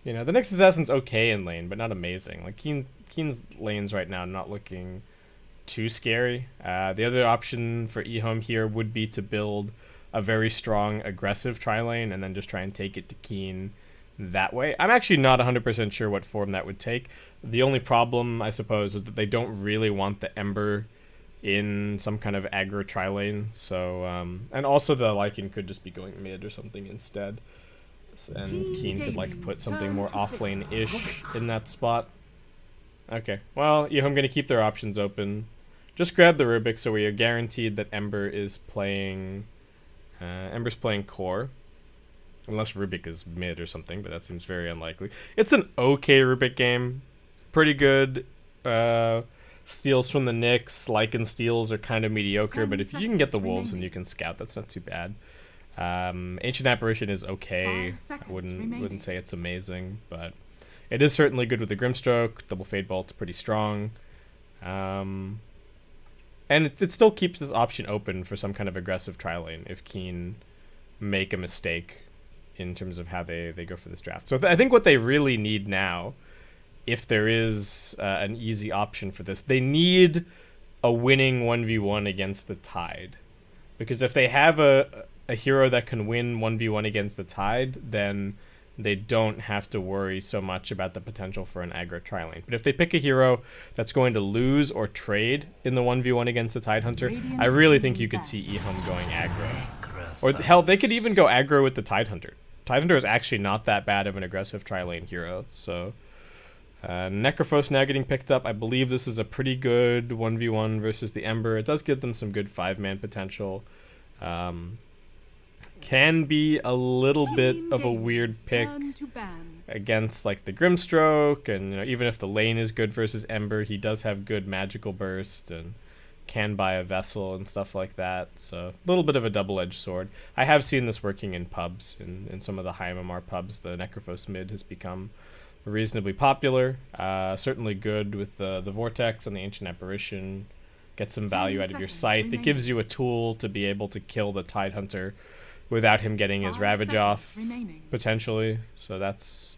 You know, the Nyx Assassin's okay in lane, but not amazing. Like, Keen's lanes right now not looking too scary. The other option for EHOME here would be to build a very strong, aggressive tri-lane and then just try and take it to Keen that way. I'm actually not 100% sure what form that would take. The only problem, I suppose, is that they don't really want the Ember in some kind of aggro tri-lane. So, and also the Lycan could just be going mid or something instead. And Keen could, like, put something more offlane-ish in that spot. Okay, well, yeah, I'm going to keep their options open. Just grab the Rubik so we are guaranteed that Ember is playing... Ember's playing core. Unless Rubik is mid or something, but that seems very unlikely. It's an okay Rubik game. Pretty good. Steals from the Nyx, Lycan steals are kind of mediocre, but if you can get the Wolves and you can scout, that's not too bad. Ancient Apparition is okay. I wouldn't say it's amazing, but it is certainly good with the Grimstroke. Double Fade Bolt's pretty strong. And it still keeps this option open for some kind of aggressive tri-lane if Keen make a mistake in terms of how they go for this draft. So I think what they really need now, if there is an easy option for this, they need a winning 1v1 against the Tide. Because if they have a hero that can win 1v1 against the Tide, then they don't have to worry so much about the potential for an aggro tri-lane. But if they pick a hero that's going to lose or trade in the 1v1 against the Tidehunter, I really think you could see EHOME going aggro. Or hell, they could even go aggro with the Tidehunter. Tidehunter is actually not that bad of an aggressive tri-lane hero, so... Necrophos now getting picked up. I believe this is a pretty good 1v1 versus the Ember. It does give them some good 5-man potential. Can be a little bit of a weird pick against like the Grimstroke, and you know, even if the lane is good versus Ember, he does have good magical burst and can buy a vessel and stuff like that. So a little bit of a double-edged sword. I have seen this working in pubs, in some of the high MMR pubs. The Necrophos mid has become reasonably popular. Certainly good with the Vortex and the Ancient Apparition. Get some value out of your Scythe. It gives you a tool to be able to kill the Tidehunter without him getting his Ravage off, potentially. So that's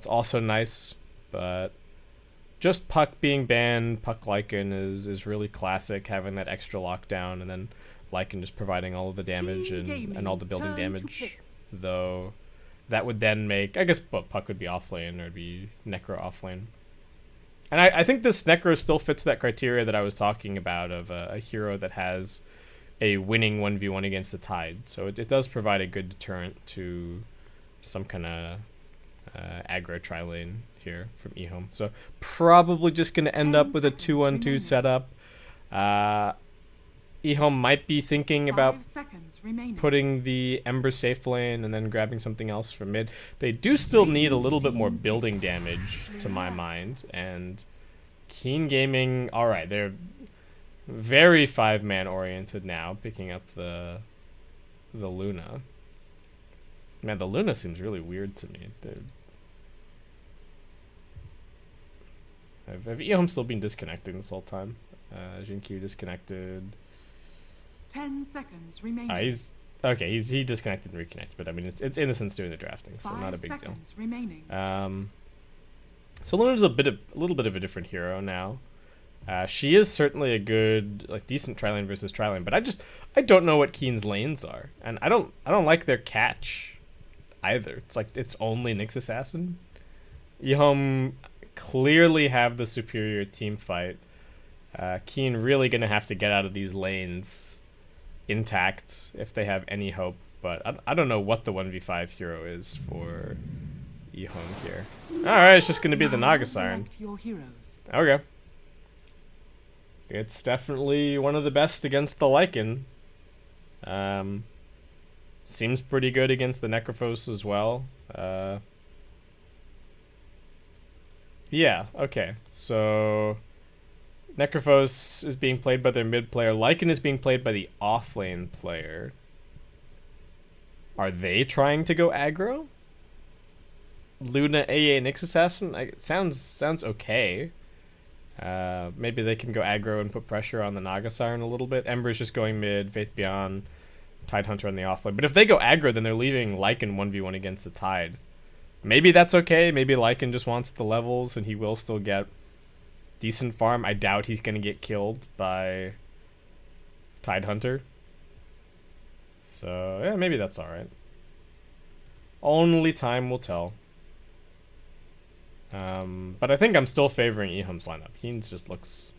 also nice. But just Puck being banned, Puck Lycan is really classic, having that extra lockdown, and then Lycan just providing all of the damage and all the building damage. Though that would then make, I guess Puck would be offlane, or it'd be Necro offlane. And I think this Necro still fits that criteria that I was talking about of a hero that has a winning 1v1 against the Tide. So it does provide a good deterrent to some kind of aggro tri-lane here from EHOME. So probably just going to end up with a 2-1-2 setup. EHOME might be thinking about putting the Ember safe lane and then grabbing something else from mid. They do still need a little bit more building damage, to my mind. And Keen Gaming, alright, they're very 5-man oriented now, picking up the Luna. Man, the Luna seems really weird to me. Have EHOME still been disconnecting this whole time? Jinkyu disconnected. 10 seconds remaining. He disconnected and reconnected, but I mean it's Innocence doing the drafting, so not a big deal. Remaining. So Luna's a little bit of a different hero now. She is certainly a good, like, decent tri-lane versus tri-lane, but I don't know what Keen's lanes are, and I don't like their catch either. It's like it's only Nyx Assassin. EHOME clearly have the superior team fight. Keen really gonna have to get out of these lanes intact if they have any hope, but I don't know what the 1v5 hero is for EHOME here. Alright, it's just gonna be the Naga Siren. Okay. It's definitely one of the best against the Lycan. Seems pretty good against the Necrophos as well. Yeah, okay. So Necrophos is being played by their mid player. Lycan is being played by the offlane player. Are they trying to go aggro? Luna AA Nyx Assassin? It sounds okay. Maybe they can go aggro and put pressure on the Naga Siren a little bit. Ember's just going mid, Faith Beyond, Tidehunter on the offlane. But if they go aggro, then they're leaving Lycan 1v1 against the Tide. maybe that's okay. Maybe Lycan just wants the levels and he will still get decent farm. I doubt he's going to get killed by Tidehunter. So, yeah, maybe that's alright. Only time will tell. But I think I'm still favoring EHOME's lineup. Heen's just looks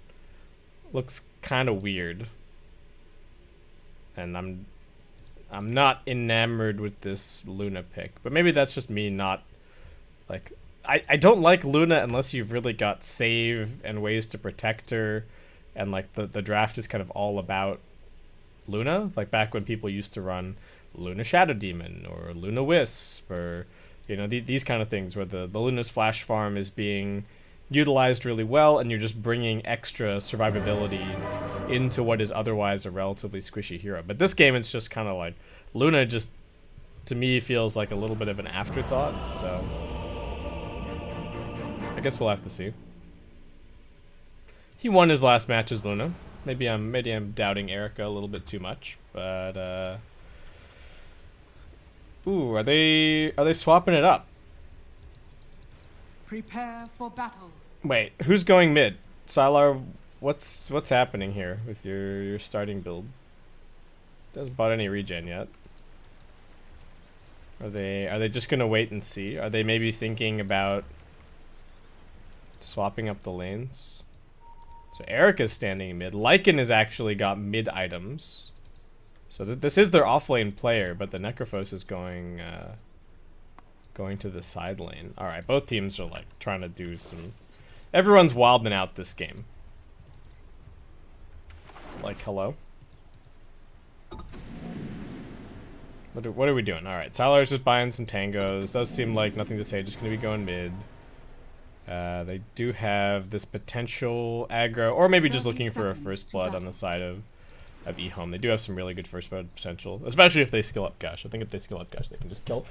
kind of weird. And I'm not enamored with this Luna pick. But maybe that's just me not... Like, I don't like Luna unless you've really got save and ways to protect her. And, like, the draft is kind of all about Luna. Like, back when people used to run Luna Shadow Demon or Luna Wisp or... You know, these kind of things where the Luna's flash farm is being utilized really well and you're just bringing extra survivability into what is otherwise a relatively squishy hero. But this game, it's just kind of like, Luna just, to me, feels like a little bit of an afterthought, so I guess we'll have to see. He won his last match as Luna. Maybe I'm doubting Erica a little bit too much, but ooh, are they swapping it up? Prepare for battle. Wait, who's going mid? Sylar, what's happening here with your starting build? Doesn't bought any regen yet. Are they just gonna wait and see? Are they maybe thinking about swapping up the lanes? So Erica's standing mid. Lycan has actually got mid items. So this is their offlane player, but the Necrophos is going to the side lane. All right, both teams are like trying to do some. Everyone's wilding out this game. Like, hello. What are we doing? All right, Tyler's just buying some tangos. Does seem like nothing to say. Just gonna be going mid. They do have this potential aggro, or maybe just looking for a first blood on the side of EHOME. They do have some really good first blood potential, especially if they skill up Gush. I think if they skill up Gush, they can just kill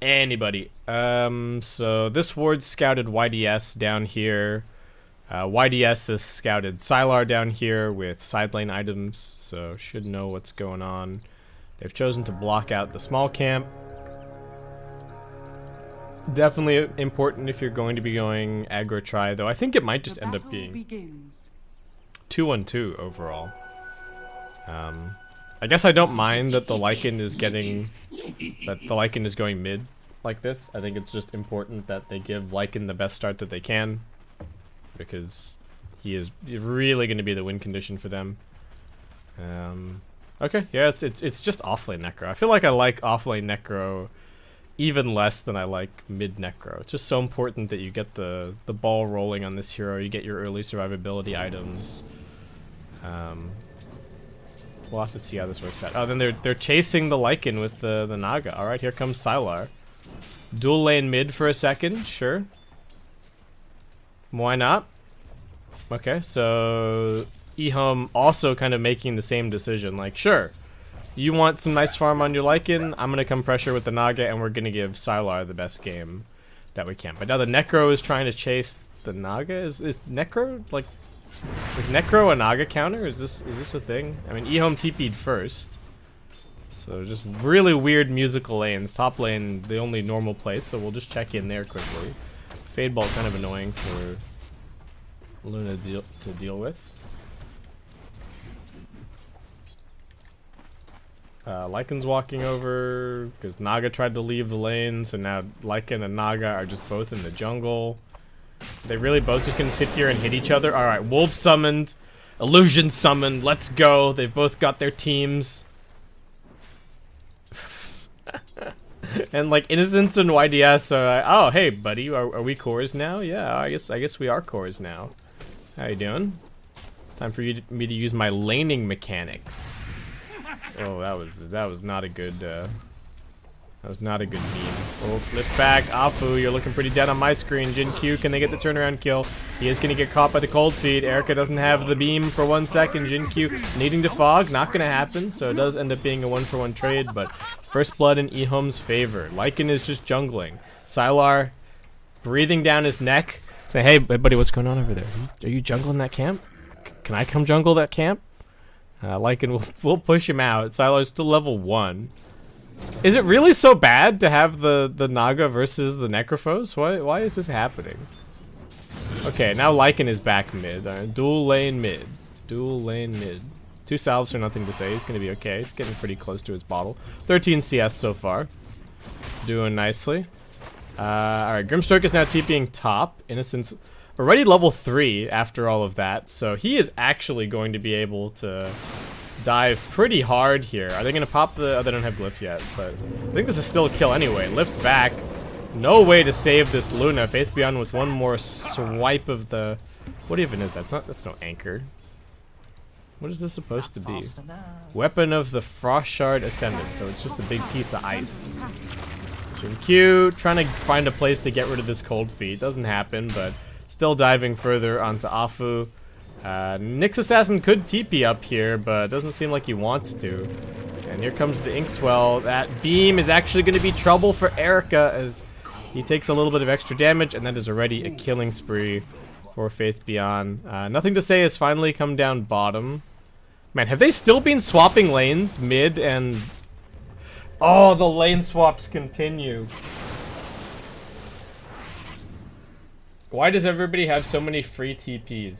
anybody. So this ward scouted YDS down here. YDS has scouted Sylar down here with side lane items, so should know what's going on. They've chosen to block out the small camp. Definitely important if you're going to be going aggro try, though I think it might just end up being 2-1-2 overall. I guess I don't mind that the Lycan is going mid like this. I think it's just important that they give Lycan the best start that they can, because he is really going to be the win condition for them. Okay, yeah, it's just offlane Necro. I feel like I like offlane Necro even less than I like mid Necro. It's just so important that you get the ball rolling on this hero. You get your early survivability items. We'll have to see how this works out. Oh, then they're chasing the Lycan with the Naga. All right, here comes Sylar. Dual lane mid for a second, sure. Why not? Okay, so EHOME also kind of making the same decision. Like, sure, you want some nice farm on your Lycan, I'm gonna come pressure with the Naga, and we're gonna give Sylar the best game that we can. But now the Necro is trying to chase the Naga. Is Necro like? Is Necro a Naga counter? Is this a thing? I mean, EHOME TP'd first. So just really weird musical lanes. Top lane, the only normal place, so we'll just check in there quickly. Fade Ball kind of annoying for Luna to deal with. Lycan's walking over because Naga tried to leave the lane, so now Lycan and Naga are just both in the jungle. They really both just gonna sit here and hit each other. Alright, Wolf summoned, Illusion summoned, let's go. They've both got their teams. And like Innocence and YDS are, oh hey buddy, are we cores now? Yeah, I guess we are cores now. How you doing? Time for me to use my laning mechanics. Oh, that was not a good meme. Oh, lift back. Afu, you're looking pretty dead on my screen. Jin Q, can they get the turnaround kill? He is going to get caught by the cold feed. Erica doesn't have the beam for 1 second. Jin Q needing to fog. Not going to happen. So it does end up being a 1-for-1 trade, but first blood in EHOME's favor. Lycan is just jungling. Sylar breathing down his neck. Saying, hey buddy, what's going on over there? Are you jungling that camp? Can I come jungle that camp? Lycan will push him out. Sylar's still level 1. Is it really so bad to have the Naga versus the Necrophos? Why is this happening? Okay, now Lycan is back mid. Dual lane mid. Dual lane mid. 2 salves for nothing to say. He's gonna be okay. He's getting pretty close to his bottle. 13 CS so far. Doing nicely. Alright, Grimstroke is now TPing top. Innocence already level 3 after all of that. So he is actually going to be able to dive pretty hard here. Are they going to pop the... Oh, they don't have Glyph yet, but I think this is still a kill anyway. Lift back. No way to save this Luna. Faith Beyond with one more swipe of the... What even is that? That's no anchor. What is this supposed to be? Weapon of the Frost Shard Ascendant. So it's just a big piece of ice. Jin Q trying to find a place to get rid of this cold feet. Doesn't happen, but still diving further onto Afu. Nyx Assassin could TP up here, but doesn't seem like he wants to. And here comes the Inkswell. That beam is actually going to be trouble for Erica as he takes a little bit of extra damage, and that is already a killing spree for Faith Beyond. Nothing to say has finally come down bottom. Man, have they still been swapping lanes mid and... Oh, the lane swaps continue. Why does everybody have so many free TPs?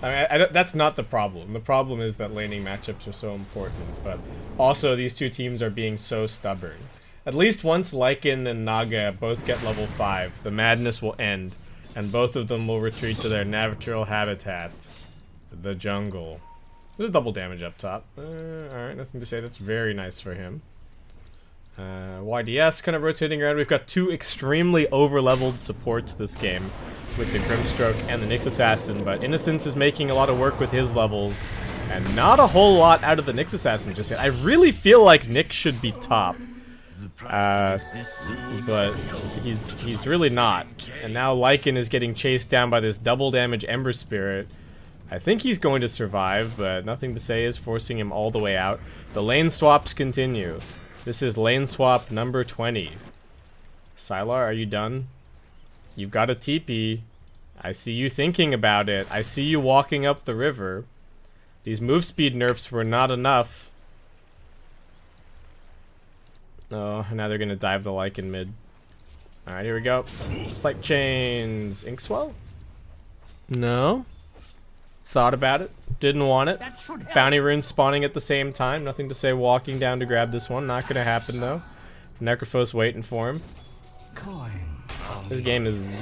I mean, that's not the problem. The problem is that laning matchups are so important, but also these two teams are being so stubborn. At least once Lycan and Naga both get level 5, the madness will end, and both of them will retreat to their natural habitat, the jungle. There's double damage up top. Alright, nothing to say. That's very nice for him. YDS kind of rotating around. We've got 2 extremely over-leveled supports this game with the Grimstroke and the Nyx Assassin, but Innocence is making a lot of work with his levels, and not a whole lot out of the Nyx Assassin just yet. I really feel like Nyx should be top, but he's really not. And now Lycan is getting chased down by this double damage Ember Spirit. I think he's going to survive, but nothing to say is forcing him all the way out. The lane swaps continue. This is lane swap number 20. Sylar, are you done? You've got a TP. I see you thinking about it. I see you walking up the river. These move speed nerfs were not enough. Oh, now they're gonna dive the Lycan mid. Alright, here we go. Just like chains. Inkswell? No. Thought about it. Didn't want it. Bounty rune spawning at the same time. Nothing to say walking down to grab this one. Not gonna happen though. Necrophos waiting for him. This game is...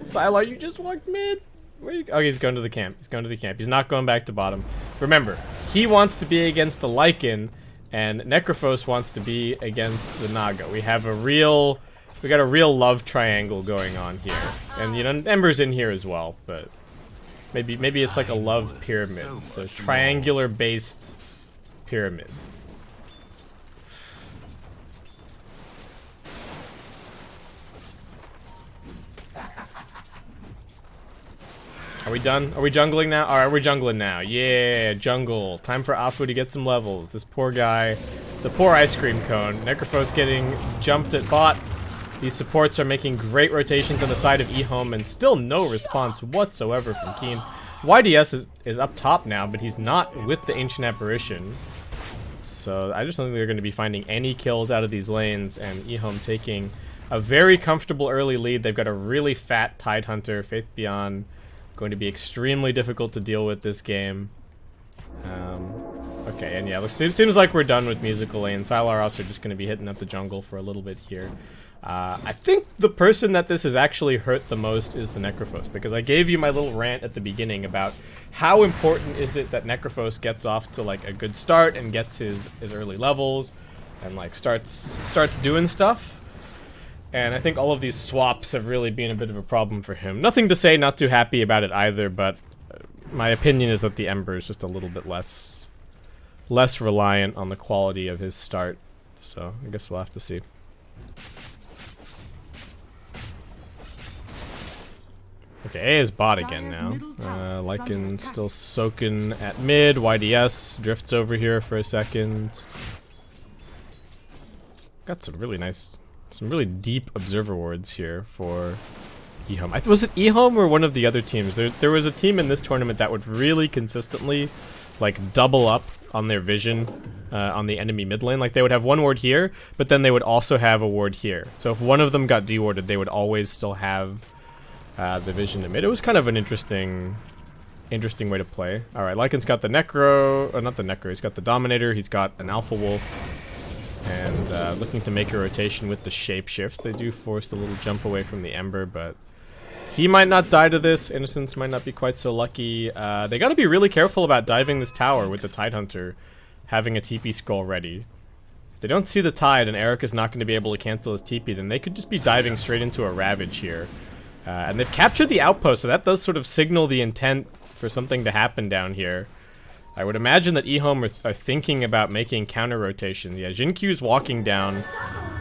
Sylar, you just walked mid. Where you... Oh, he's going to the camp. He's going to the camp. He's not going back to bottom. Remember, he wants to be against the Lycan, and Necrophos wants to be against the Naga. We have a real... We got a real love triangle going on here. And, you know, Ember's in here as well, but... Maybe it's like a love pyramid. So triangular-based pyramid. Are we done? Are we jungling now? Alright, we're jungling now. Yeah, jungle. Time for Afu to get some levels. This poor guy. The poor ice cream cone. Necrophos getting jumped at bot. These supports are making great rotations on the side of EHOME and still no response whatsoever from Keen. YDS is up top now, but he's not with the Ancient Apparition. So I just don't think they're going to be finding any kills out of these lanes, and EHOME taking a very comfortable early lead. They've got a really fat Tidehunter. Faith Beyond going to be extremely difficult to deal with this game. Okay, and yeah, it seems like we're done with musical lane. Sylar also just going to be hitting up the jungle for a little bit here. I think the person that this has actually hurt the most is the Necrophos, because I gave you my little rant at the beginning about how important is it that Necrophos gets off to like a good start and gets his early levels and like starts doing stuff. And I think all of these swaps have really been a bit of a problem for him. Nothing to say, not too happy about it either, but my opinion is that the Ember is just a little bit less reliant on the quality of his start. So I guess we'll have to see. Okay, A is bot again now. Lycan still soaking at mid. YDS drifts over here for a second. Got some really deep observer wards here for EHOME. Was it EHOME or one of the other teams? There was a team in this tournament that would really consistently like double up on their vision on the enemy mid lane. Like they would have one ward here, but then they would also have a ward here. So if one of them got dewarded, they would always still have the vision to mid. It was kind of an interesting way to play. All right, Lycan's got the Necro, not the Necro. He's got the Dominator. He's got an Alpha Wolf, and looking to make a rotation with the Shapeshift. They do force the little jump away from the Ember, but he might not die to this. Innocence might not be quite so lucky. They got to be really careful about diving this tower with the Tidehunter having a TP scroll ready. If they don't see the Tide and Eric is not going to be able to cancel his TP, then they could just be diving straight into a Ravage here. And they've captured the outpost, so that does sort of signal the intent for something to happen down here. I would imagine that EHOME are thinking about making counter rotation. Yeah, Jinkyu's walking down.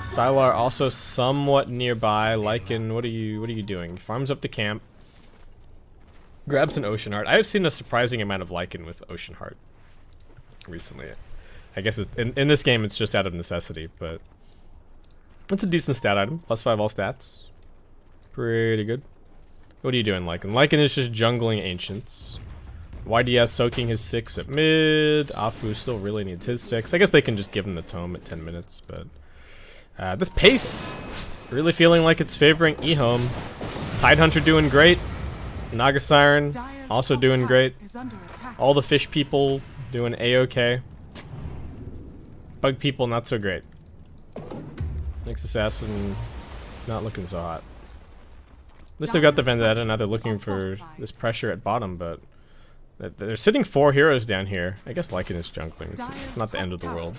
Sylar also somewhat nearby. Lycan, what are you doing? Farms up the camp. Grabs an Ocean Heart. I have seen a surprising amount of Lycan with Ocean Heart recently. I guess in this game it's just out of necessity, but it's a decent stat item. +5 all stats. Pretty good. What are you doing, Lycan? Lycan is just jungling Ancients. YDS soaking his 6 at mid. Afu still really needs his 6. I guess they can just give him the tome at 10 minutes, but this pace really feeling like it's favoring EHOME. Tidehunter doing great. Naga Siren also doing great. All the fish people doing A-okay. Bug people not so great. Nyx Assassin not looking so hot. At least they've got the Vendetta, now they're looking for this pressure at bottom, but they're sitting 4 heroes down here. I guess Lycan is jungling, it's not the end of the world.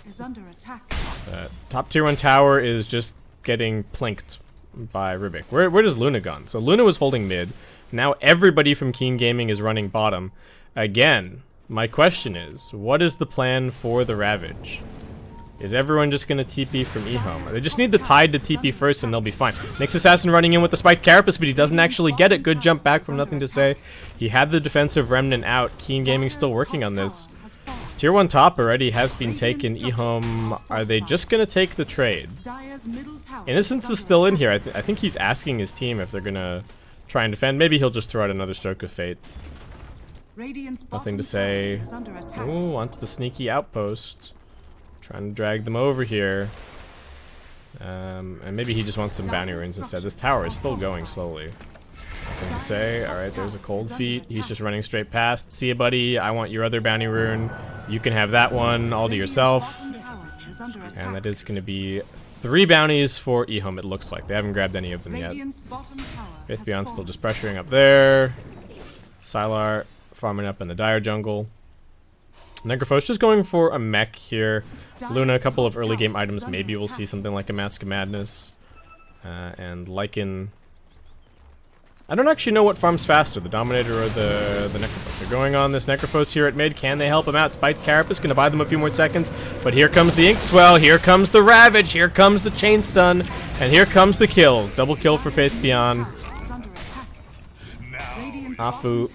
Top tier 1 tower is just getting plinked by Rubik. Where does Luna gone? So Luna was holding mid. Now everybody from Keen Gaming is running bottom. Again, my question is, what is the plan for the Ravage? Is everyone just going to TP from EHOME? They just need the Tide to TP first and they'll be fine. Nyx Assassin running in with the Spiked Carapace, but he doesn't actually get it. Good jump back from Nothing to Say. He had the defensive Remnant out. Keen Gaming still working on this. Tier 1 top already has been taken. EHOME, are they just going to take the trade? Innocence is still in here. I think he's asking his team if they're going to try and defend. Maybe he'll just throw out another Stroke of Fate. Nothing to Say. Ooh, wants the sneaky outpost. Trying to drag them over here. And maybe he just wants some bounty runes instead. This tower is still going slowly. Nothing to Say. Alright, there's a Cold Feet. He's just running straight past. See ya, buddy. I want your other bounty rune. You can have that one all to yourself. And that is going to be 3 bounties for EHOME, it looks like. They haven't grabbed any of them yet. Faith Beyond still just pressuring up there. Sylar farming up in the Dire jungle. Necrophos just going for a mech here. Luna, a couple of early game items. Maybe we'll see something like a Mask of Madness. And Lycan. I don't actually know what farms faster, the Dominator or the Necrophos. They're going on this Necrophos here at mid. Can they help him out? Spiked Carapace going to buy them a few more seconds. But here comes the Inkswell. Here comes the Ravage. Here comes the Chain Stun. And here comes the kills. Double kill for Faith Beyond. Afu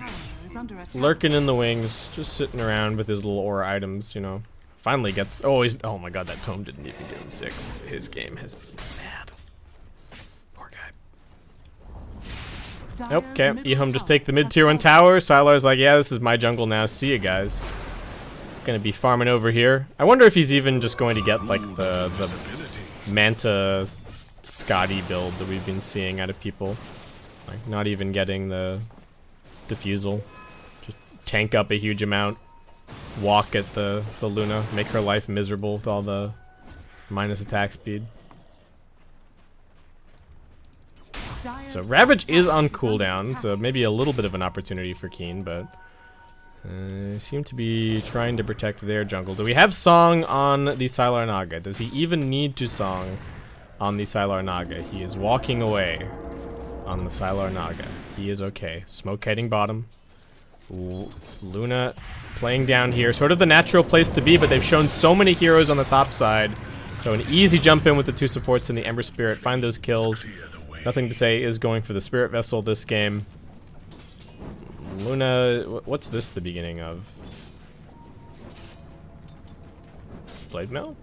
lurking in the wings, just sitting around with his little aura items, you know. Finally gets... Oh, oh my god, that tome didn't even give him 6. His game has been sad. Poor guy. Okay, EHOME just take the mid-tier 1 tower. Sylar's like, yeah, this is my jungle now. See ya, guys. Gonna be farming over here. I wonder if he's even just going to get, like, the Manta Scotty build that we've been seeing out of people. Like, not even getting the Diffusal. Just tank up a huge amount. Walk at the Luna. Make her life miserable with all the minus attack speed. So Ravage is on cooldown, so maybe a little bit of an opportunity for Keen, but seem to be trying to protect their jungle. Do we have Song on the Sylar Naga? Does he even need to Song on the Sylar Naga? He is walking away on the Sylar Naga. He is okay. Smoke heading bottom. Luna playing down here. Sort of the natural place to be, but they've shown so many heroes on the top side. So an easy jump in with the 2 supports and the Ember Spirit. Find those kills. Nothing to Say is going for the Spirit Vessel this game. Luna, what's this the beginning of? Blade Mail?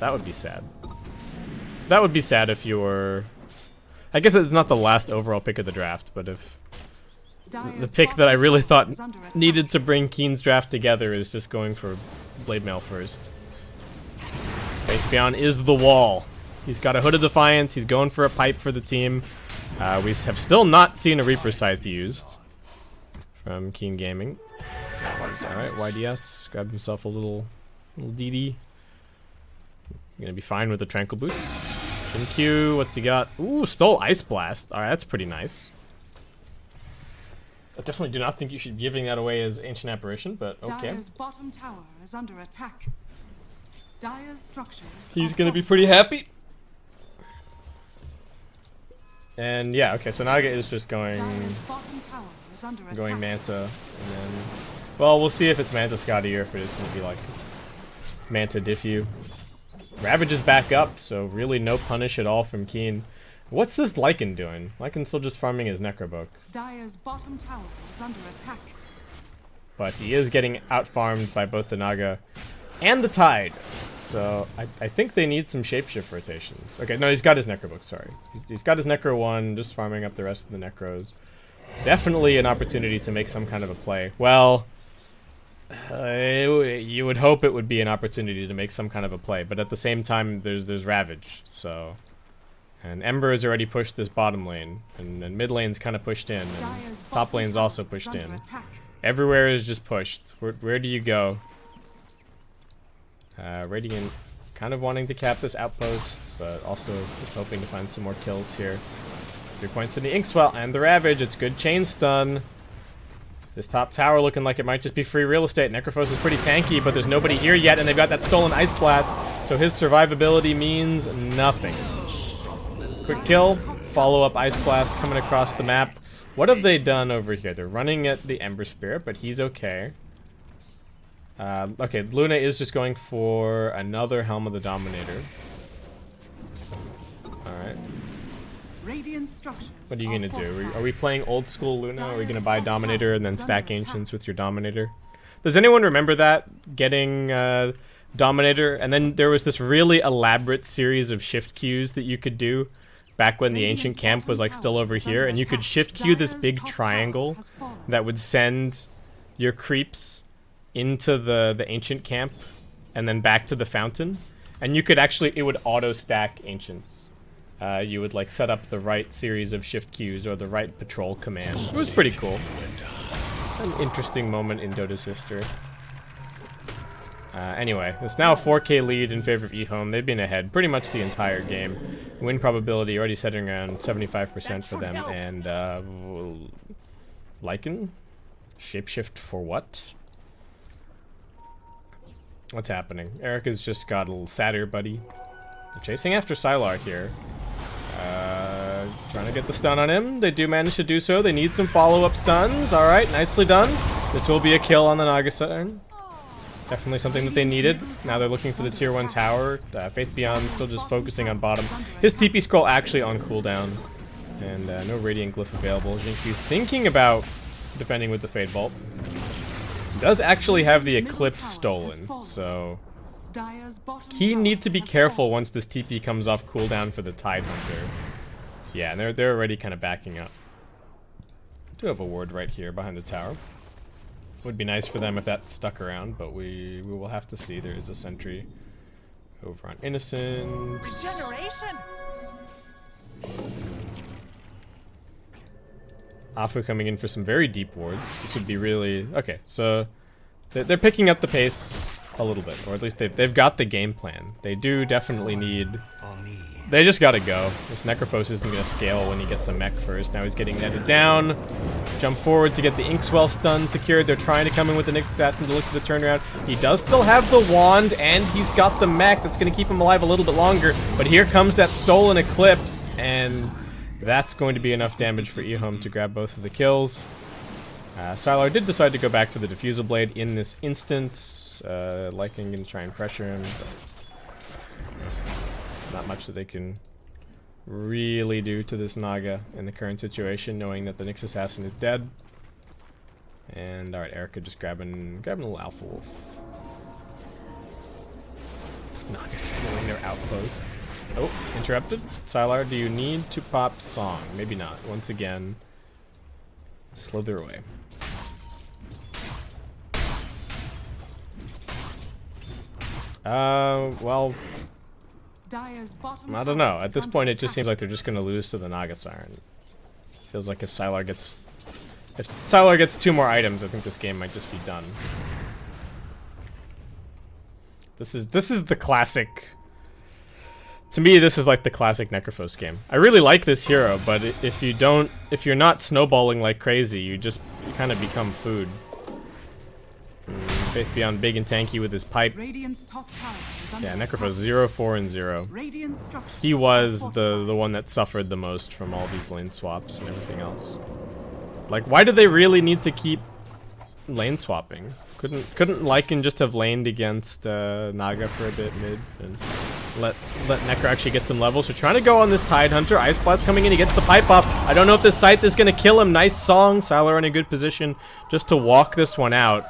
That would be sad. That would be sad if you were... I guess it's not the last overall pick of the draft, but if the pick that I really thought needed to bring Keen's draft together is just going for Blade Mail first. Faithbion is the wall. He's got a Hood of Defiance. He's going for a pipe for the team. We have still not seen a Reaper Scythe used from Keen Gaming. Alright, YDS grabbed himself a little DD. Gonna be fine with the Tranquil Boots. Q, what's he got? Ooh, stole Ice Blast. Alright, that's pretty nice. I definitely do not think you should be giving that away as Ancient Apparition, but okay. Dire's bottom tower is under attack. Dire's structures. He's gonna be pretty happy. And yeah, okay, so Naga is just going Manta, and then, well, we'll see if it's Manta Scotty or if it is gonna be like Manta Diffu. Ravage is back up, so really no punish at all from Keen. What's this Lycan doing? Lycan's still just farming his Necrobook. Dire's bottom tower is under attack. But he is getting out-farmed by both the Naga and the Tide. So I think they need some Shapeshift rotations. Okay, no, he's got his Necrobook, sorry. He's got his Necro 1, just farming up the rest of the Necros. Definitely an opportunity to make some kind of a play. Well, you would hope it would be an opportunity to make some kind of a play, but at the same time, there's Ravage, so... And Ember has already pushed this bottom lane, and mid lane's kind of pushed in, and top lane's also pushed in. Everywhere is just pushed. Where do you go? Radiant kind of wanting to cap this outpost, but also just hoping to find some more kills here. 3 points in the Inkswell and the Ravage. It's good chain stun. This top tower looking like it might just be free real estate. Necrophos is pretty tanky, but there's nobody here yet, and they've got that stolen Ice Blast, so his survivability means nothing. Quick kill, follow-up Ice Blast coming across the map. What have they done over here? They're running at the Ember Spirit, but he's okay. Okay, Luna is just going for another Helm of the Dominator. Alright. What are you gonna do? Are we playing old school Luna? Are we gonna buy Dominator and then stack Ancients with your Dominator? Does anyone remember that? Getting Dominator, and then there was this really elaborate series of shift Qs that you could do back when the Ancient Camp was like still over here, and you could shift Q this big triangle that would send your creeps into the Ancient Camp and then back to the fountain, and you could actually, it would auto stack Ancients. You would like set up the right series of shift Qs or the right patrol command. It was pretty cool. An interesting moment in Dota's history. Anyway, it's now a 4K lead in favor of EHOME. They've been ahead pretty much the entire game. Win probability already setting around 75% for them. And Lycan? Shapeshift for what? What's happening? Erica's just got a little sadder, buddy. They're chasing after Sylar here. Trying to get the stun on him. They do manage to do so. They need some follow-up stuns. Alright, nicely done. This will be a kill on the Nagasan. Definitely something that they needed. Now they're looking for the tier 1 tower. Faith Beyond still just focusing on bottom. His TP scroll actually on cooldown. And no Radiant Glyph available. Jinkyu thinking about defending with the Fade Bolt. Does actually have the Eclipse stolen, so... He needs to be careful once this TP comes off cooldown for the Tide Hunter. Yeah, and they're already kind of backing up. Do have a ward right here behind the tower. Would be nice for them if that stuck around, but we will have to see. There is a sentry over on Innocent. Regeneration. Afu coming in for some very deep wards. This would be really... Okay, so they're picking up the pace a little bit, or at least they've got the game plan. They do definitely need... They just gotta go. This Necrophos isn't gonna scale when he gets a mech first. Now he's getting netted down. Jump forward to get the Inkswell stun secured. They're trying to come in with the Nyx Assassin to look for the turnaround. He does still have the wand, and he's got the mech that's gonna keep him alive a little bit longer. But here comes that stolen Eclipse, and that's going to be enough damage for EHOME to grab both of the kills. Sylar did decide to go back for the Diffusal Blade in this instance. Lightning can try and pressure him, but not much that they can really do to this Naga in the current situation, knowing that the Nyx Assassin is dead. And alright, Erica just grabbing a little Alpha Wolf. Naga stealing their outpost. Oh, interrupted. Sylar, do you need to pop Song? Maybe not. Once again, slither away. Well, Dire's bottom I don't know. tower At is this under point, it just attack. seems like they're just gonna lose to the Naga Siren. Feels like if Sylar gets 2 more items, I think this game might just be done. This is the classic. To me, this is like the classic Necrophos game. I really like this hero, but if you're not snowballing like crazy, you kind of become food. Faith Beyond big and tanky with his pipe. Radiant's top tower is under Yeah, attack. Necrophos 0, 4, and 0. Radiant structures He are was fortified. the one that suffered the most from all these lane swaps and everything else. Like, why do they really need to keep lane swapping? Couldn't Lycan just have laned against Naga for a bit mid and let Necro actually get some levels? So trying to go on this Tide Hunter. Ice Blast coming in, he gets the pipe up. I don't know if this Scythe is gonna kill him. Nice song. Sylar in a good position just to walk this one out.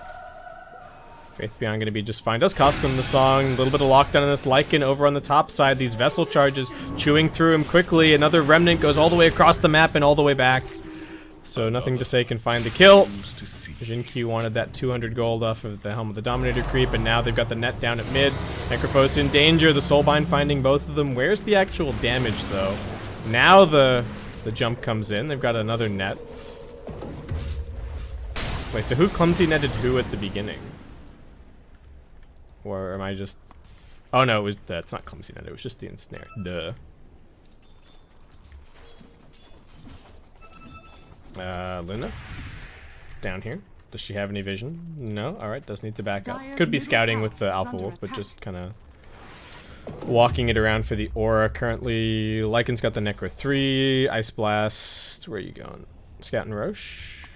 Faith Beyond gonna be just fine. Does cost them the song. A little bit of lockdown on this Lycan over on the top side. These Vessel charges chewing through him quickly. Another Remnant goes all the way across the map and all the way back. So nothing to say can find the kill. Jinq wanted that 200 gold off of the Helm of the Dominator creep, and now they've got the net down at mid. Necrophos in danger. The Soulbind finding both of them. Where's the actual damage, though? Now the jump comes in. They've got another net. Wait, so who clumsy netted who at the beginning? Or am I just... Oh no, it's not clumsy net. It was just the ensnare. Duh. Luna? Down here. Does she have any vision? No? Alright, does need to back up. Dire's Could be middle scouting tower with the is Alpha under Wolf, but attack. just kind of walking it around for the aura. Currently, Lycan's got the Necro 3, Ice Blast. Where are you going? Scouting Roche?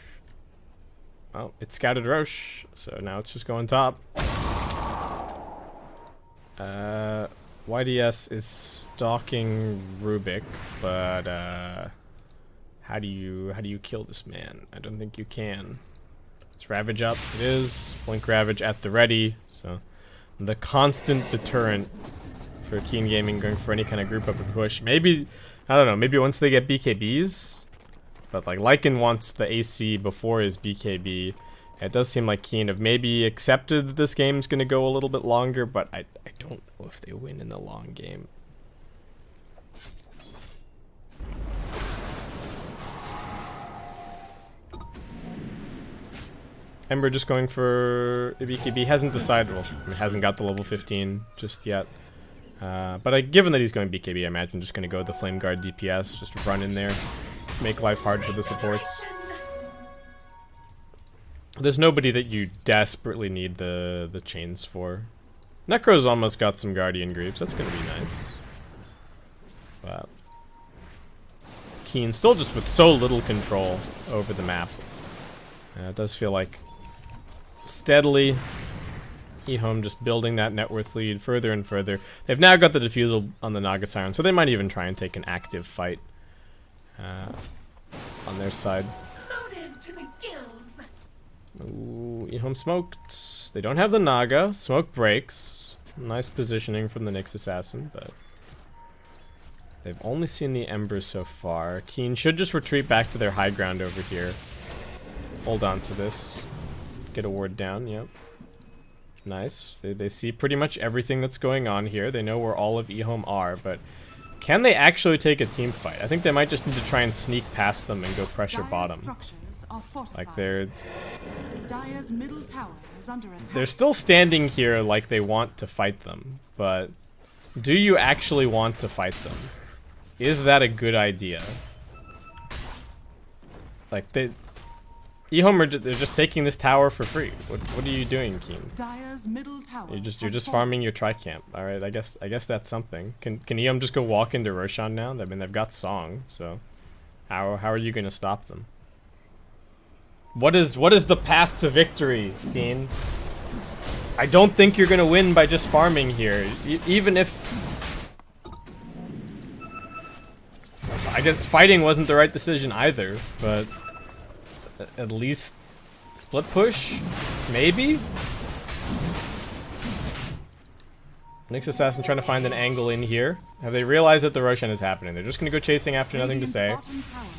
Oh, it scouted Roche, so now it's just going top. YDS is stalking Rubik, but how do you kill this man? I don't think you can. It's Ravage up. It is. Blink Ravage at the ready. So the constant deterrent for Keen Gaming going for any kind of group up and push. Maybe, I don't know, maybe once they get BKBs. But like Lycan wants the AC before his BKB. It does seem like Keen have maybe accepted that this game's going to go a little bit longer, but I don't know if they win in the long game. Ember just going for the BKB. Hasn't decided, well, hasn't got the level 15 just yet. But given that he's going BKB, I imagine just going to go with the Flame Guard DPS. Just run in there. Make life hard for the supports. There's nobody that you desperately need the chains for. Necro's almost got some Guardian Greaves. That's going to be nice. But Keen still just with so little control over the map. It does feel like steadily EHOME just building that net worth lead further and further. They've now got the defusal on the Naga Siren, so they might even try and take an active fight on their side. Loaded to the gills. Ooh, EHOME smoked. They don't have the Naga. Smoke breaks. Nice positioning from the Nyx Assassin, but they've only seen the Ember so far. Keen should just retreat back to their high ground over here. Hold on to this. Get a ward down, yep. Nice. They see pretty much everything that's going on here. They know where all of EHOME are, but can they actually take a team fight? I think they might just need to try and sneak past them and go pressure Dire's bottom. structures are fortified. Like they're Dire's middle tower is under attack. they're still standing here like they want to fight them, but do you actually want to fight them? Is that a good idea? Like EHOME they're just taking this tower for free. What are you doing, Keen? Dire's middle tower. You're has just fallen. farming your tri-camp. All right, I guess that's something. Can EHOME just go walk into Roshan now? I mean, they've got Song, so how are you gonna stop them? What is the path to victory, Keen? I don't think you're gonna win by just farming here. Even if I guess fighting wasn't the right decision either, but at least split push, maybe. Nyx Assassin trying to find an angle in here. Have they realized that the Roshan is happening? They're just going to go chasing after nothing to say.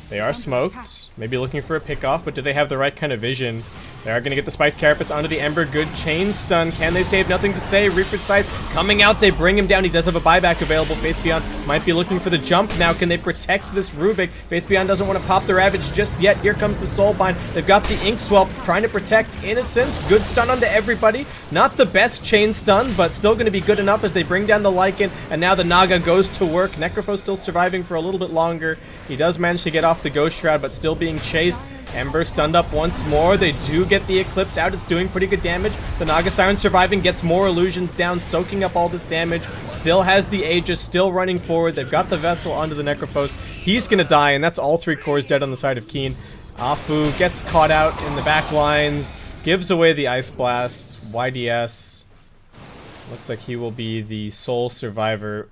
They are smoked, maybe looking for a pick-off, but do they have the right kind of vision? They are going to get the Spike Carapace onto the Ember. Good chain stun. Can they save? Nothing to say. Reaper's Scythe coming out. They bring him down. He does have a buyback available. Faith Beyond might be looking for the jump now. Can they protect this Rubik? Faith Beyond doesn't want to pop the Ravage just yet. Here comes the Soulbind. They've got the Ink Swell trying to protect Innocence. Good stun onto everybody. Not the best chain stun, but still going to be good enough as they bring down the Lycan. And now the Naga goes to work. Necrophos still surviving for a little bit longer. He does manage to get off the Ghost Shroud, but still being chased. Ember stunned up once more. They do get the Eclipse out. It's doing pretty good damage. The Naga Siren surviving, gets more illusions down, soaking up all this damage. Still has the Aegis, still running forward. They've got the Vessel onto the Necrophos. He's going to die, and that's all 3 cores dead on the side of Keen. Afu gets caught out in the back lines, gives away the Ice Blast. YDS looks like he will be the sole survivor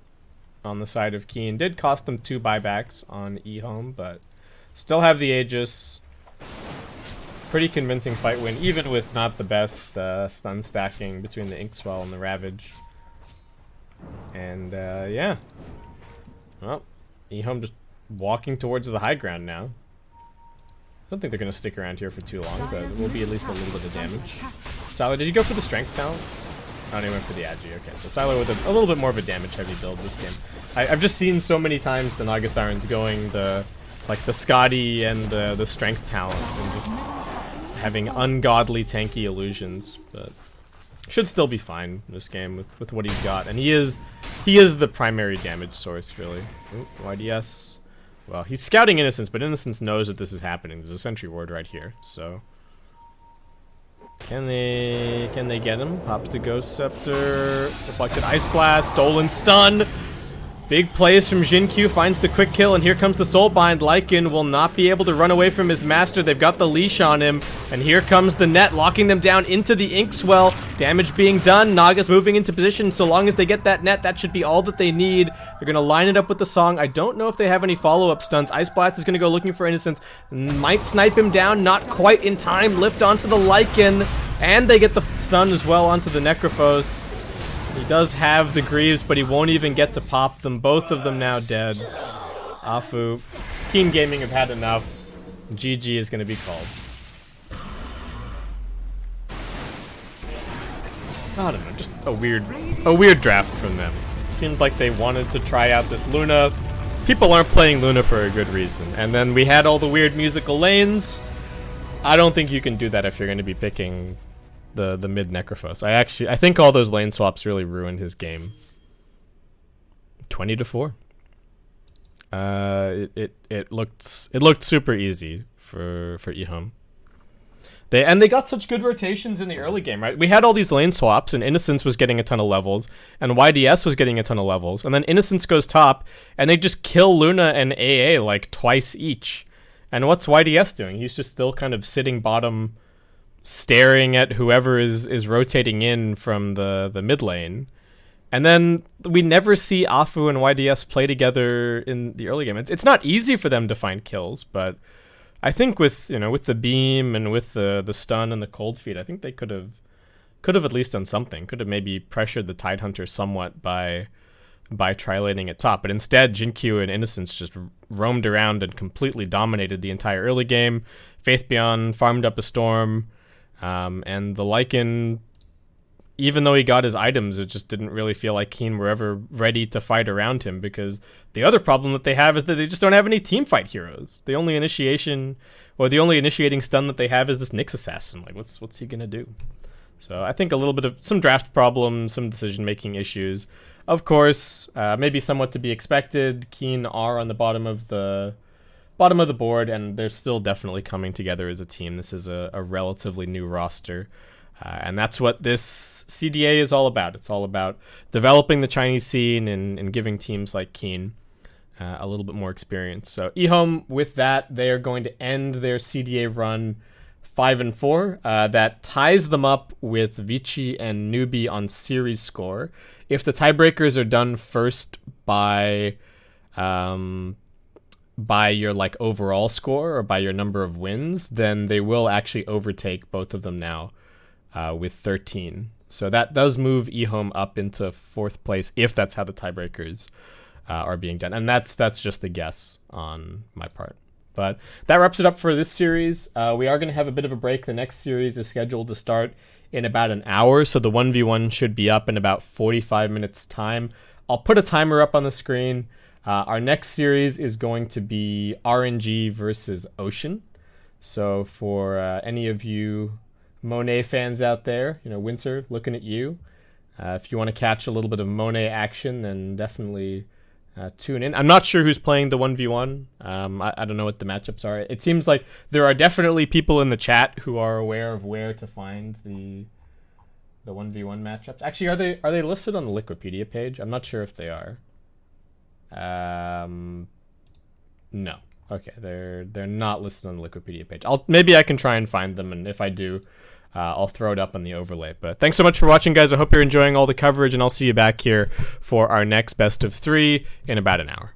on the side of Keen. Did cost them 2 buybacks on EHOME, but still have the Aegis. Pretty convincing fight win, even with not the best stun stacking between the Inkswell and the Ravage. And yeah. Well, EHOME just walking towards the high ground now. I don't think they're going to stick around here for too long, but it will be at least a little bit of damage. Sylar, did you go for the strength talent? Oh, no, he went for the Agi. Okay, so Sylar with a little bit more of a damage-heavy build this game. I've just seen so many times the Naga Sirens going the Scotty and the strength talent and just having ungodly tanky illusions, but should still be fine in this game with what he's got. And he is the primary damage source, really. Ooh, YDS. Well, he's scouting Innocence, but Innocence knows that this is happening. There's a sentry ward right here, so can they get him? Pops the Ghost Scepter, reflected Ice Blast, stolen stun. Big plays from Jinkyu, finds the quick kill, and here comes the Soulbind. Lycan will not be able to run away from his master. They've got the leash on him, and here comes the net, locking them down into the Inkswell. Damage being done. Naga's moving into position. So long as they get that net, that should be all that they need. They're going to line it up with the Song. I don't know if they have any follow-up stunts. Ice Blast is going to go looking for Innocence. Might snipe him down, not quite in time. Lift onto the Lycan, and they get the stun as well onto the Necrophos. He does have the Greaves, but he won't even get to pop them. Both of them now dead. Afu. Keen Gaming have had enough. GG is going to be called. I don't know, just a weird draft from them. Seemed like they wanted to try out this Luna. People aren't playing Luna for a good reason. And then we had all the weird musical lanes. I don't think you can do that if you're going to be picking the mid Necrophos. I think all those lane swaps really ruined his game. 20-4. It looked super easy for EHOME. They got such good rotations in the early game, right? We had all these lane swaps, and Innocence was getting a ton of levels, and YDS was getting a ton of levels, and then Innocence goes top, and they just kill Luna and AA like twice each. And what's YDS doing? He's just still kind of sitting bottom, staring at whoever is rotating in from the mid lane. And then we never see Afu and YDS play together in the early game. It's not easy for them to find kills, but I think with the beam and with the stun and the cold feet, I think they could have at least done something. Could have maybe pressured the Tidehunter somewhat by tri-laning at top. But instead, Jinkyu and Innocence just roamed around and completely dominated the entire early game. Faith Beyond farmed up a Storm. And the Lycan, even though he got his items, it just didn't really feel like Keen were ever ready to fight around him, because the other problem that they have is that they just don't have any teamfight heroes. The only initiating stun that they have is this Nyx Assassin. Like, what's he gonna do? So I think a little bit of some draft problems, some decision-making issues. Of course, maybe somewhat to be expected. Keen are on the bottom of the board, and they're still definitely coming together as a team. This is a relatively new roster, and that's what this CDA is all about. It's all about developing the Chinese scene and giving teams like Keen a little bit more experience. So EHOME, with that, they are going to end their CDA run 5-4. That ties them up with Vici and Newbie on series score. If the tiebreakers are done first by your overall score or by your number of wins, then they will actually overtake both of them now with 13. So that does move EHOME up into 4th place if that's how the tiebreakers are being done, and that's just a guess on my part. But that wraps it up for this series. We are going to have a bit of a break. The next series is scheduled to start in about an hour, so the 1v1 should be up in about 45 minutes time. I'll put a timer up on the screen. Our next series is going to be RNG versus Ocean. So for any of you Monet fans out there, Winter, looking at you. If you want to catch a little bit of Monet action, then definitely tune in. I'm not sure who's playing the 1v1. I don't know what the matchups are. It seems like there are definitely people in the chat who are aware of where to find the 1v1 matchups. Actually, are they listed on the Liquipedia page? I'm not sure if they are. No. Okay, they're not listed on the Liquipedia page. Maybe I can try and find them, and if I do, I'll throw it up on the overlay. But thanks so much for watching, guys. I hope you're enjoying all the coverage, and I'll see you back here for our next best of 3 in about an hour.